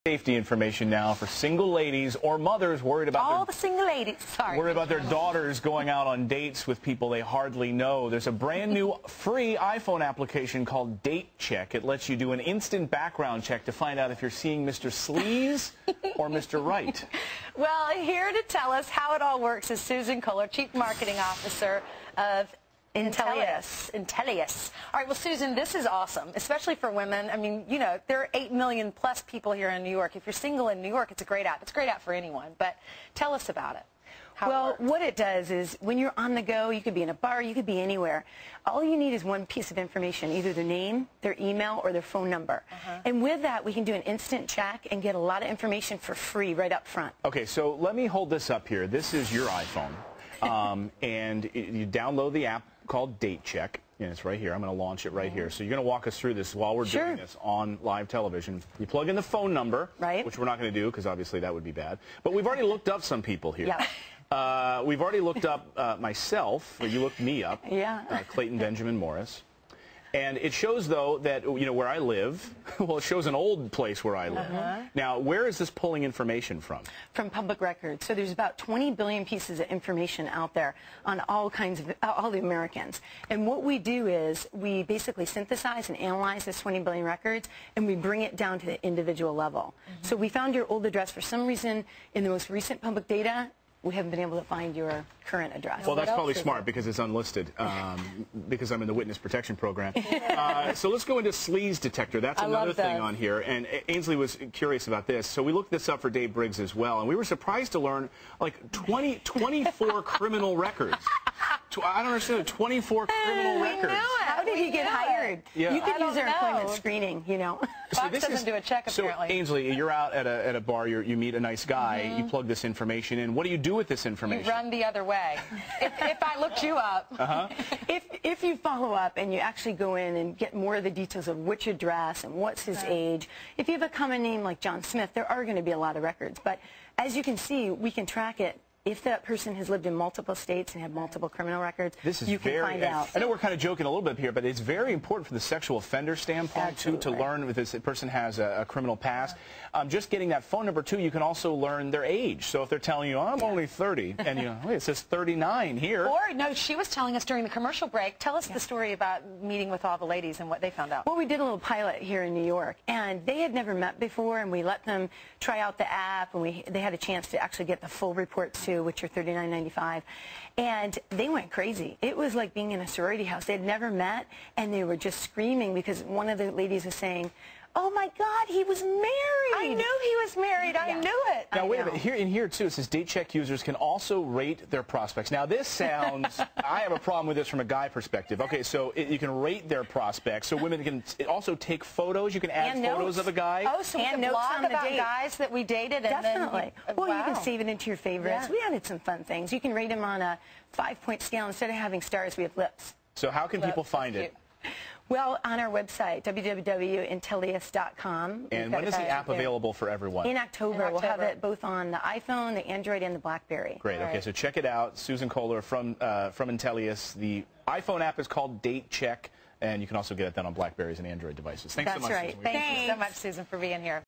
Safety information now for single ladies or mothers worried about worried about their daughters going out on dates with people they hardly know. There's a brand new free iPhone application called Date Check. It lets you do an instant background check to find out if you're seeing Mr. Sleaze or Mr. Right. Well, here to tell us how it all works is Susan Kohler, Chief Marketing Officer of Intelius. All right, well, Susan, this is awesome, especially for women. I mean, you know, there are 8 million plus people here in New York. If you're single in New York, it's a great app. It's a great app for anyone. But tell us about it. Well, what it does is when you're on the go, you could be in a bar, you could be anywhere. All you need is one piece of information, either their name, their email, or their phone number. And with that, we can do an instant check and get a lot of information for free right up front. Okay, so let me hold this up here. This is your iPhone. And you download the app called Date Check, and it's right here. I'm going to launch it right here. So you're going to walk us through this while we're doing this on live television. You plug in the phone number, which we're not going to do because obviously that would be bad. But we've already looked up some people here. We've already looked up myself, or you looked me up, Clayton Benjamin Morris. And it shows, though, that, you know, where I live, well, it shows an old place where I live. Now, where is this pulling information from? From public records. So there's about 20 billion pieces of information out there on all kinds of, all the Americans. And what we do is we basically synthesize and analyze this 20 billion records, and we bring it down to the individual level. So we found your old address. For some reason, in the most recent public data, we haven't been able to find your current address. Well, that's probably smart because it's unlisted, because I'm in the witness protection program. So let's go into Sleaze Detector. That's another thing on here. And Ainsley was curious about this. So we looked this up for Dave Briggs as well. And we were surprised to learn, like, 24 criminal records. I don't understand. 24 criminal records. How did he get hired? You could use our employment screening, you know. Fox doesn't do a check, apparently. So, Ainsley, you're out at a bar. You meet a nice guy. You plug this information in. What do you do with this information? You run the other way. if I looked you up. If you follow up and you actually go in and get more of the details of which address and what's his age, if you have a common name like John Smith, there are going to be a lot of records. But as you can see, we can track it. If that person has lived in multiple states and had multiple criminal records, you can find out. I know we're kind of joking a little bit here, but it's very important from the sexual offender standpoint, too, to learn if this person has a criminal past. Just getting that phone number, too, you can also learn their age. So if they're telling you, oh, I'm only 30, and you know, wait, it says 39 here. Or, no, she was telling us during the commercial break, tell us the story about meeting with all the ladies and what they found out. Well, we did a little pilot here in New York, and they had never met before, and we let them try out the app, and they had a chance to actually get the full reports, too, which are $39.95, and they went crazy. It was like being in a sorority house. They had never met, and they were just screaming because one of the ladies was saying, oh, my God, he was married. I knew he was married. I knew it. Now, wait a minute. In here, too, it says Date Check users can also rate their prospects. Now, this sounds, I have a problem with this from a guy perspective. Okay, so you can rate their prospects. So women can also take photos. You can add photos of a guy. Oh, so we can blog about guys that we dated. Definitely. Well, you can save it into your favorites. We added some fun things. You can rate them on a 5-point scale. Instead of having stars, we have lips. So how can people find it? Well, on our website, www.intelius.com. And when is the app available for everyone? In October. We'll have it both on the iPhone, the Android, and the BlackBerry. Great. Okay, so check it out. Susan Kohler from Intelius. The iPhone app is called Date Check, and you can also get it then on BlackBerries and Android devices. Thanks so much. That's right. Thank you so much, Susan, for being here.